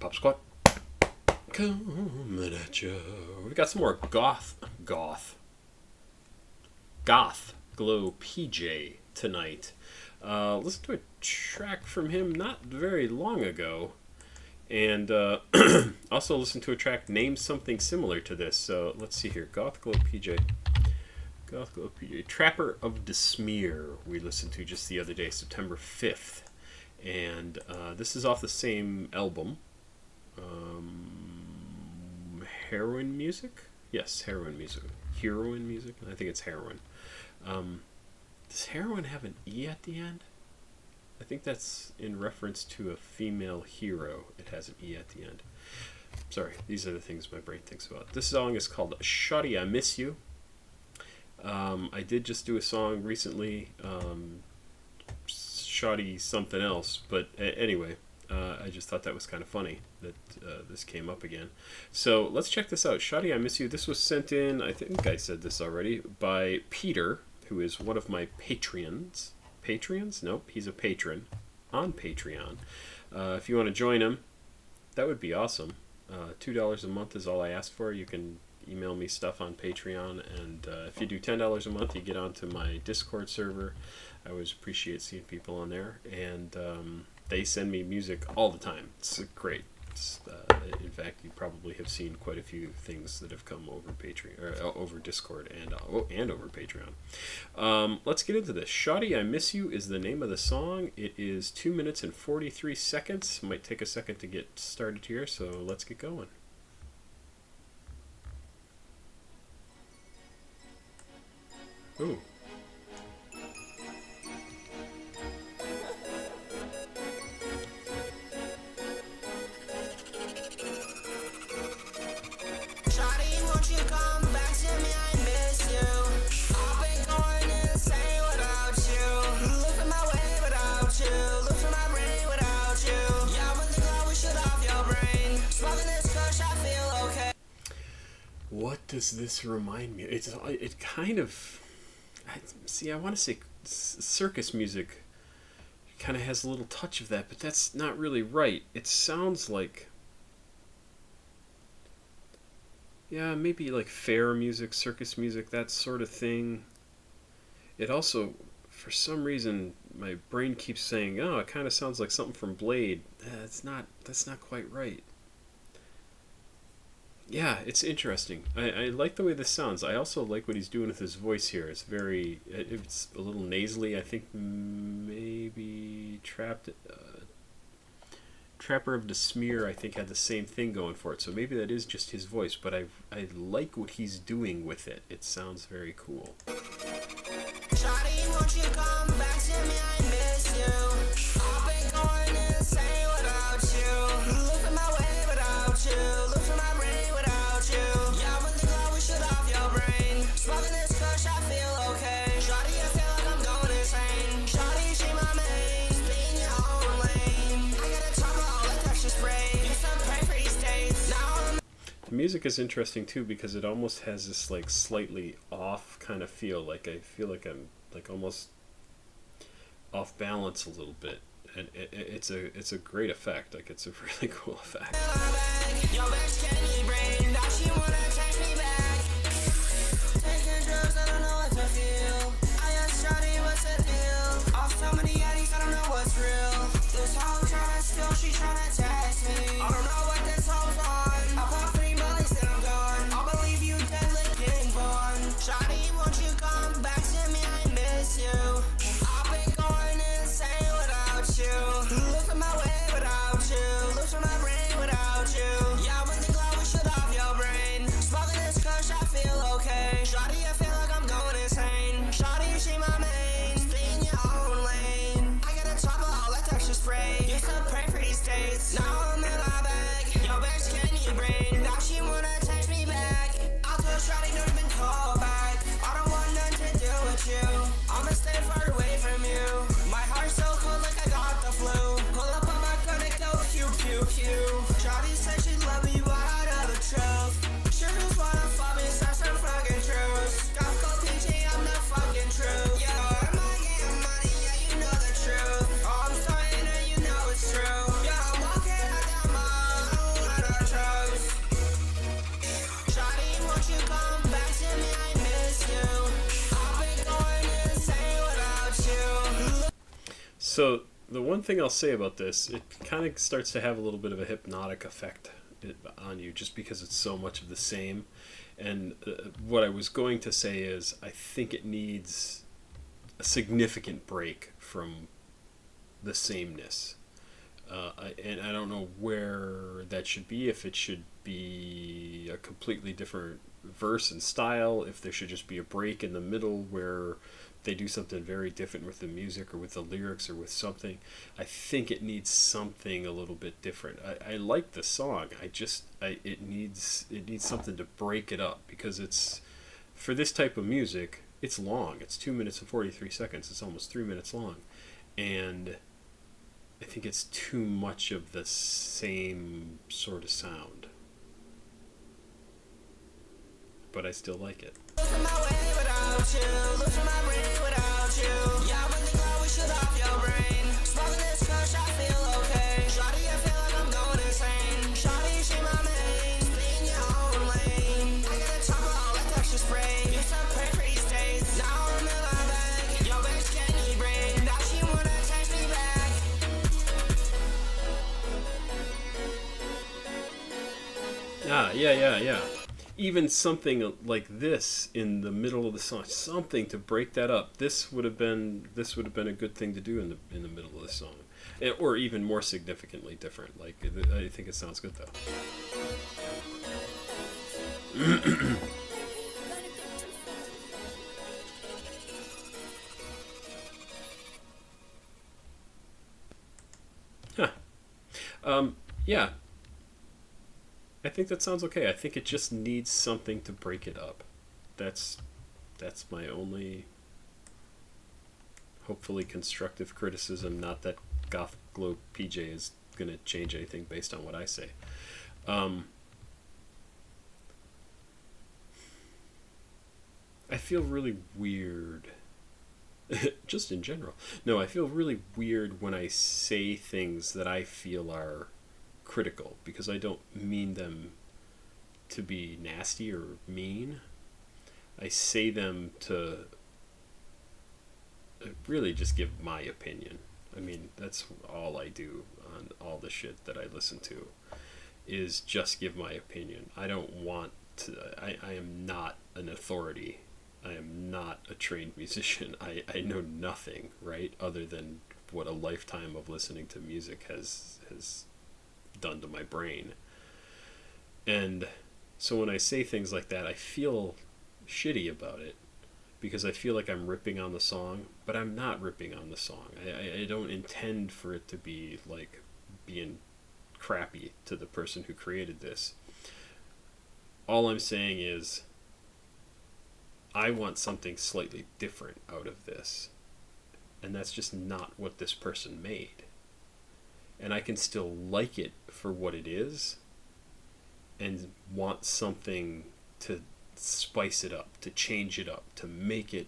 Papasquatjon coming at you. We got some more Goth GloPJ tonight. Listen to a track from him not very long ago, and also listen to a track named something similar to this. So let's see here. Goth GloPJ, Trapper of Desmear. We listened to just the other day, September 5th, and this is off the same album. Heroin music? Yes, heroin music. Heroin music? I think it's heroin. Does heroin have an E at the end? I think that's in reference to a female hero. It has an E at the end. Sorry, these are the things my brain thinks about. This song is called Shawty, I Miss You. I did just do a song recently, Shawty something else, but anyway, I just thought that was kind of funny that this came up again. So let's check this out. Shawty, I Miss You. This was sent in, I think I said this already, by Peter, who is one of my Patreons. Patreons? Nope, he's a patron on Patreon. If you want to join him, that would be awesome. $2 a month is all I ask for. You can email me stuff on Patreon, and if you do $10 a month, you get onto my Discord server. I always appreciate seeing people on there, and they send me music all the time. It's great. In fact, you probably have seen quite a few things that have come over Patreon, or over Discord, and over Patreon. Let's get into this. Shawty, I Miss You is the name of the song. It is 2 minutes and 43 seconds. Might take a second to get started here, so let's get going. Ooh. What does this remind me? It kind of, I want to say circus music. It kind of has a little touch of that, but that's not really right. It sounds like, yeah, maybe like fair music, circus music, that sort of thing. It also, for some reason, my brain keeps saying, oh, it kind of sounds like something from Blade. That's not quite right. Yeah, it's interesting. I like the way this sounds. I also like what he's doing with his voice here. It's a little nasally. I think maybe Trapper of Desmear, I think, had the same thing going for it. So maybe that is just his voice, but I like what he's doing with it. It sounds very cool. Shawty, won't you come back to me? I miss you. I've been going insane without you. Losing my way without you. Losing my brain without you. Yeah, when the glow we shoot off your brain. Smoking this kush, I feel okay. Shawty, I feel like I'm going insane. Shawty, she my main. Stay in your own lane. I got a trouble, all that precious spray. You some pray for these states. Now the music is interesting too because it almost has this like slightly off kind of feel. Like I feel like I'm like almost off balance a little bit, and it's a great effect. Like it's a really cool effect. So the one thing I'll say about this, it kind of starts to have a little bit of a hypnotic effect on you, just because it's so much of the same. And what I was going to say is, I think it needs a significant break from the sameness. And I don't know where that should be, if it should be a completely different verse and style, if there should just be a break in the middle where they do something very different with the music or with the lyrics or with something. I think it needs something a little bit different. I like the song. It needs something to break it up, because it's, for this type of music, it's long. It's 2 minutes and 43 seconds. It's almost 3 minutes long. And I think it's too much of the same sort of sound. But I still like it. Yeah. Even something like this in the middle of the song, something to break that up. This would have been a good thing to do in the middle of the song, or even more significantly different. Like, I think it sounds good though. Huh. Yeah. I think that sounds okay. I think it just needs something to break it up. That's my only, hopefully, constructive criticism. Not that Goth GloPJ is going to change anything based on what I say. I feel really weird, just in general. No, I feel really weird when I say things that I feel are critical, because I don't mean them to be nasty or mean. I say them to really just give my opinion. I mean, that's all I do on all the shit that I listen to, is just give my opinion. I don't want to, I am not an authority. I am not a trained musician. I know nothing, right, other than what a lifetime of listening to music has done to my brain. And so when I say things like that, I feel shitty about it, because I feel like I'm ripping on the song, but I'm not ripping on the song. I don't intend for it to be like being crappy to the person who created this. All I'm saying is, I want something slightly different out of this, and that's just not what this person made. And I can still like it for what it is, and want something to spice it up, to change it up, to make it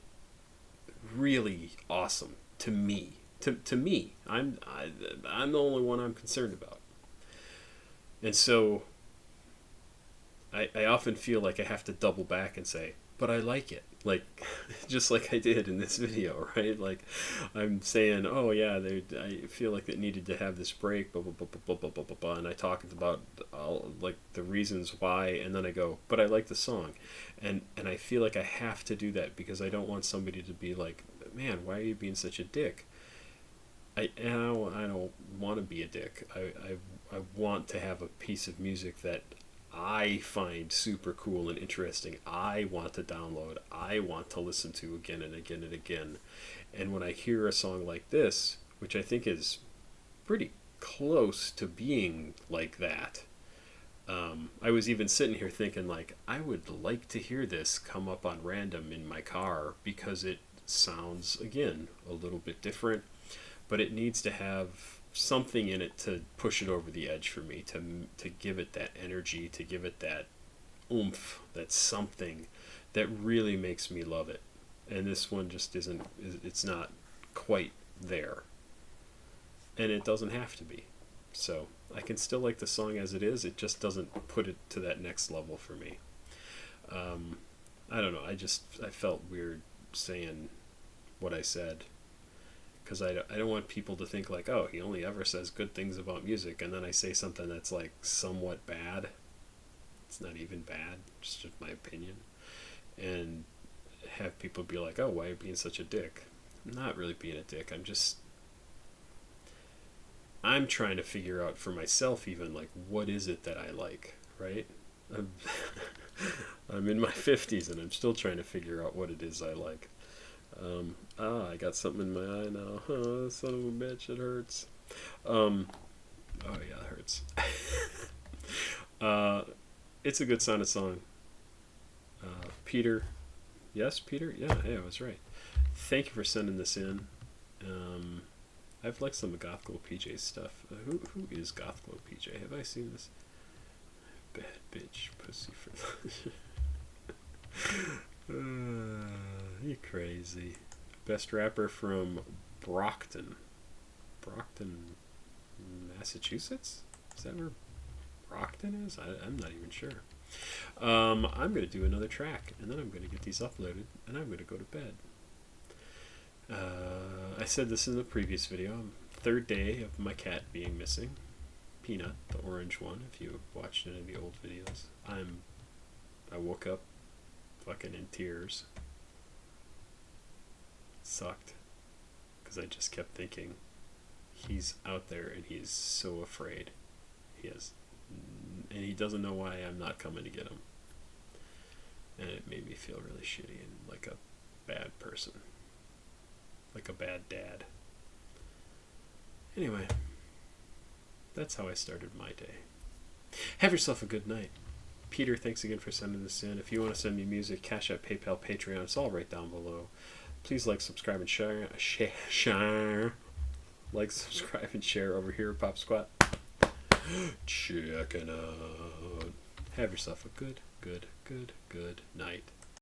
really awesome to me. To me, I'm the only one I'm concerned about. And so I often feel like I have to double back and say, but I like it. Like, just like I did in this video, right? Like, I'm saying, oh yeah, I feel like it needed to have this break, blah, blah, blah, blah, blah, blah, blah, blah, and I talk about all, like, the reasons why, and then I go, but I like the song. And I feel like I have to do that, because I don't want somebody to be like, man, why are you being such a dick? I don't want to be a dick. I want to have a piece of music that I find super cool and interesting. I want to download. I want to listen to again and again and again. And when I hear a song like this, which I think is pretty close to being like that, I was even sitting here thinking, like, I would like to hear this come up on random in my car, because it sounds, again, a little bit different, but it needs to have something in it to push it over the edge for me, to give it that energy, to give it that oomph, that something that really makes me love it. And this one just isn't, it's not quite there. And it doesn't have to be. So I can still like the song as it is, it just doesn't put it to that next level for me. I don't know, I felt weird saying what I said, because I don't want people to think like, oh, he only ever says good things about music, and then I say something that's like somewhat bad. It's not even bad, just my opinion, and have people be like, oh, why are you being such a dick? I'm not really being a dick. I'm trying to figure out for myself even, like, what is it that I like, right? I'm in my 50s and I'm still trying to figure out what it is I like. I got something in my eye now. Oh, son of a bitch, it hurts. Oh yeah, it hurts. It's a good sounding song. Peter, yes, Peter? Yeah, hey, I was right. Thank you for sending this in. I've liked some of Goth GloPJ's stuff. Who is Goth GloPJ? Have I seen this? Bad bitch, pussy for. You crazy. Best rapper from Brockton, Massachusetts. Is that where Brockton is? I'm not even sure. I'm gonna do another track, and then I'm gonna get these uploaded, and I'm gonna go to bed. I said this in the previous video. Third day of my cat being missing. Peanut, the orange one. If you watched any of the old videos, I woke up fucking in tears. It sucked because I just kept thinking he's out there and he's so afraid. And he doesn't know why I'm not coming to get him. And it made me feel really shitty and like a bad person. Like a bad dad. Anyway, that's how I started my day. Have yourself a good night. Peter, thanks again for sending this in. If you want to send me music, CashApp, PayPal, Patreon, it's all right down below. Please like, subscribe, and share. Like, subscribe, and share over here at Pop Squat. Checking out. Have yourself a good night.